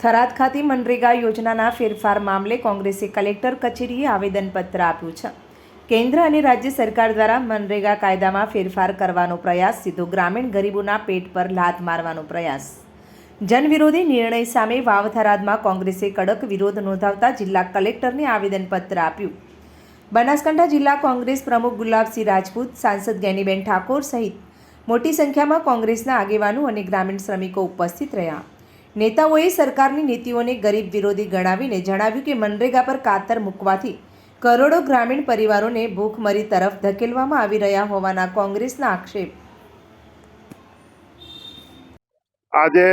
થરાદ ખાતે મનરેગા યોજનાના ફેરફાર મામલે કોંગ્રેસે કલેક્ટર કચેરીએ આવેદનપત્ર આપ્યું છે. કેન્દ્ર અને રાજ્ય સરકાર દ્વારા મનરેગા કાયદામાં ફેરફાર કરવાનો પ્રયાસ સીધો ગ્રામીણ ગરીબોના પેટ પર લાત મારવાનો પ્રયાસ. જનવિરોધી નિર્ણય સામે વાવ થરાદમાં કોંગ્રેસે કડક વિરોધ નોંધાવતા જિલ્લા કલેક્ટરને આવેદનપત્ર આપ્યું. બનાસકાંઠા જિલ્લા કોંગ્રેસ પ્રમુખ ગુલાબસિંહ રાજપૂત, સાંસદ ગેનીબેન ઠાકોર સહિત મોટી સંખ્યામાં કોંગ્રેસના આગેવાનો અને ગ્રામીણ શ્રમિકો ઉપસ્થિત રહ્યા. નેતાઓએ સરકારની નીતિઓને ગરીબ વિરોધી ગણાવીને જણાવ્યું કે મનરેગા પર કાતર મૂકવાથી કરોડો ગ્રામીણ પરિવારોને ભૂખમરી તરફ ધકેલવામાં આવી રહ્યા હોવાના કોંગ્રેસના આક્ષેપ. આજે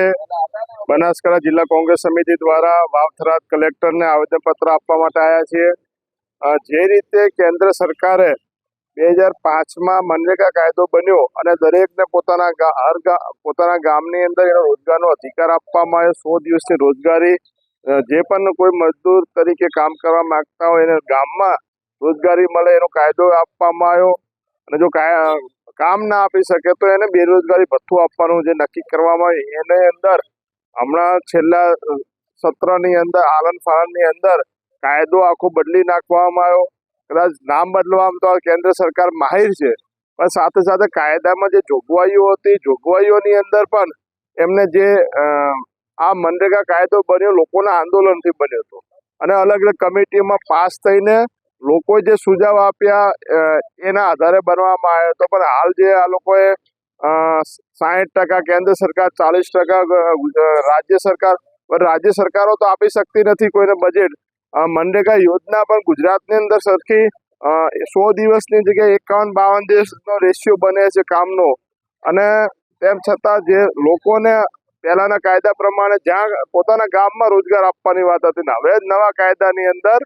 બનાસકાંઠા જિલ્લા કોંગ્રેસ સમિતિ દ્વારા વાવ થરાદ કલેક્ટરને આવેદનપત્ર આપવા માટે આવ્યા છીએ. જે રીતે કેન્દ્ર સરકારે 2005માં મનરેગા કાયદો બન્યો અને દરેકને પોતાના ગામની અંદર એનો રોજગારનો અધિકાર આપવામાં આવ્યો. 100 દિવસની રોજગારી, જે પણ કોઈ મજદૂર તરીકે કામ કરવા માંગતા હોય એને ગામમાં રોજગારી મળે એનો કાયદો આપવામાં આવ્યો. અને જો કામ ના આપી શકે તો એને બેરોજગારી ભથ્થું આપવાનું જે નક્કી કરવામાં આવ્યું. એની અંદર હમણાં છેલ્લા સત્રની અંદર આલન ફાલનની અંદર કાયદો આખો બદલી નાખવામાં આવ્યો. કદાચ નામ બદલવામાં તો કેન્દ્ર સરકાર માહિર છે, પણ સાથે સાથે કાયદામાં જે જોગવાઈઓ હતી, જોગવાઈઓની અંદર પણ એમને જે આ મનરેગા કાયદો બન્યો લોકોના આંદોલનથી બન્યો હતો અને અલગ અલગ કમિટીમાં પાસ થઈને લોકોએ જે સુઝાવ આપ્યા એના આધારે બનવામાં આવ્યો હતો. પણ હાલ જે આ લોકોએ 60% કેન્દ્ર સરકાર, 40% રાજ્ય સરકાર, રાજ્ય સરકારો તો આપી શકતી નથી કોઈને બજેટ. મનરેગા યોજના પણ ગુજરાતની અંદર સરખી 100 દિવસની જગ્યાએ 51-52 દિવસનો રેશિયો બને છે કામનો. અને તેમ છતાં જે લોકોને પહેલાના કાયદા પ્રમાણે જ્યાં પોતાના ગામમાં રોજગાર આપવાની વાત હતી ને હવે નવા કાયદાની અંદર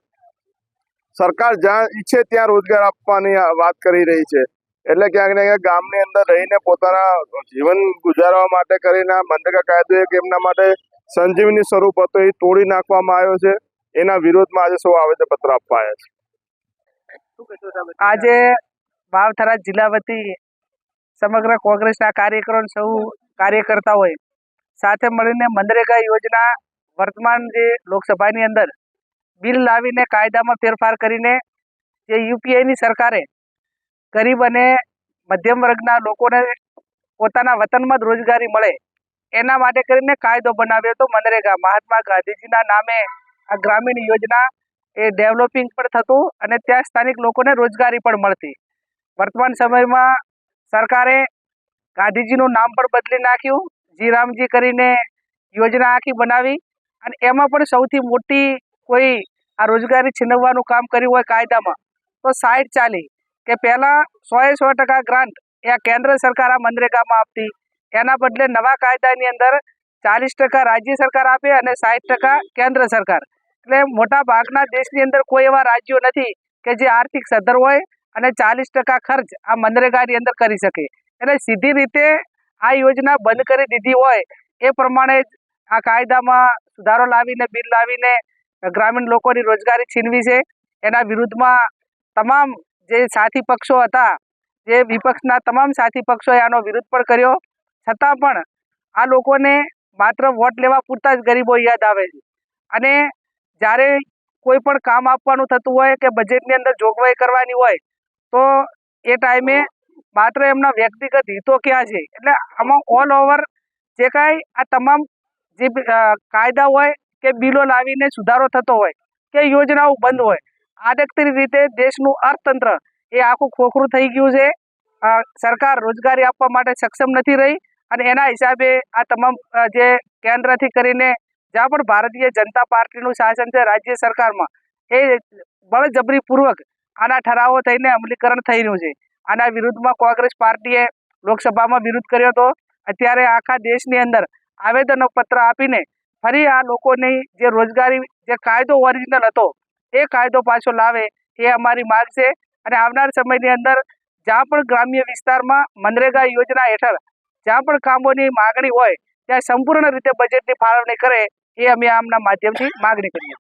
સરકાર જ્યાં ઈચ્છે ત્યાં રોજગાર આપવાની વાત કરી રહી છે. એટલે ક્યાંક ને ક્યાંક ગામની અંદર રહીને પોતાના જીવન ગુજારવા માટે કરીને મનરેગા કાયદો એક એમના માટે સંજીવની સ્વરૂપ હતો, એ તોડી નાખવામાં આવ્યો છે. એના વિરોધમાં આજે સૌ આવેદનપત્ર આપવા આવ્યા છે. આજે વાવ થરાદ જિલ્લા વતી સમગ્ર કોંગ્રેસના કાર્યકરો, સૌ કાર્યકર્તાઓએ સાથે મળીને મનરેગા યોજના વર્તમાન જે લોકસભાની અંદર બિલ લાવીને કાયદામાં ફેરફાર કરીને જે યુપીએની સરકારે ગરીબ અને મધ્યમ વર્ગના લોકોને પોતાના વતનમાં જ રોજગારી મળે એના માટે કરીને કાયદો બનાવ્યો હતો. મનરેગા મહાત્મા ગાંધીજીના નામે આ ગ્રામીણ યોજના એ ડેવલપિંગ પણ થતું અને ત્યાં સ્થાનિક લોકોને રોજગારી પણ મળતી. વર્તમાન સમયમાં સરકારે ગાંધીજીનું નામ પણ બદલી નાખ્યું, જી રામજી કરીને યોજના આખી બનાવી. અને એમાં પણ સૌથી મોટી કોઈ આ રોજગારી છીનવવાનું કામ કર્યું હોય કાયદામાં તો 60-40 કે પહેલાં 100% ગ્રાન્ટ એ આ કેન્દ્ર સરકાર આ મનરેગામાં આપતી. એના બદલે નવા કાયદાની અંદર 40% રાજ્ય સરકાર આપે અને 60% કેન્દ્ર સરકાર. એટલે મોટા ભાગના દેશની અંદર કોઈ એવા રાજ્યો નથી કે જે આર્થિક સદ્ધર હોય અને 40% ખર્ચ આ મનરેગાની અંદર કરી શકે. એટલે સીધી રીતે આ યોજના બંધ કરી દીધી હોય એ પ્રમાણે જ આ કાયદામાં સુધારો લાવીને બિલ લાવીને ગ્રામીણ લોકોની રોજગારી છીનવી છે. એના વિરુદ્ધમાં તમામ જે સાથી પક્ષો હતા, જે વિપક્ષના તમામ સાથી પક્ષોએ આનો વિરોધ પણ કર્યો. છતાં પણ આ લોકોને માત્ર વોટ લેવા પૂરતા જ ગરીબો યાદ આવે છે. અને જ્યારે કોઈ પણ કામ આપવાનું થતું હોય કે બજેટની અંદર જોગવાઈ કરવાની હોય તો એ ટાઈમે માત્ર એમના વ્યક્તિગત હિતો ક્યાં છે. એટલે આમાં ઓલ ઓવર જે કાંઈ આ તમામ જે કાયદા હોય કે બિલો લાવીને સુધારો થતો હોય કે યોજનાઓ બંધ હોય, આડકતરી રીતે દેશનું અર્થતંત્ર એ આખું ખોખરું થઈ ગયું છે. સરકાર રોજગારી આપવા માટે સક્ષમ નથી રહી અને એના હિસાબે આ તમામ જે કેન્દ્રથી કરીને જ્યાં પણ ભારતીય જનતા પાર્ટીનું શાસન છે રાજ્ય સરકારમાં એ બળજબરીપૂર્વક આના ઠરાવો થઈને અમલીકરણ થઈ રહ્યું છે. આના વિરુદ્ધમાં કોંગ્રેસ પાર્ટીએ લોકસભામાં વિરોધ કર્યો હતો. અત્યારે આખા દેશની અંદર આવેદનપત્ર આપીને ફરી આ લોકોની જે રોજગારી, જે કાયદો ઓરિજિનલ હતો એ કાયદો પાછો લાવે એ અમારી માંગ છે. અને આવનાર સમયની અંદર જ્યાં પણ ગ્રામ્ય વિસ્તારમાં મનરેગા યોજના હેઠળ જ્યાં પણ કામોની માગણી હોય ત્યાં સંપૂર્ણ રીતે બજેટની ફાળવણી કરે એ અમે આમના માધ્યમથી માગણી કરીએ.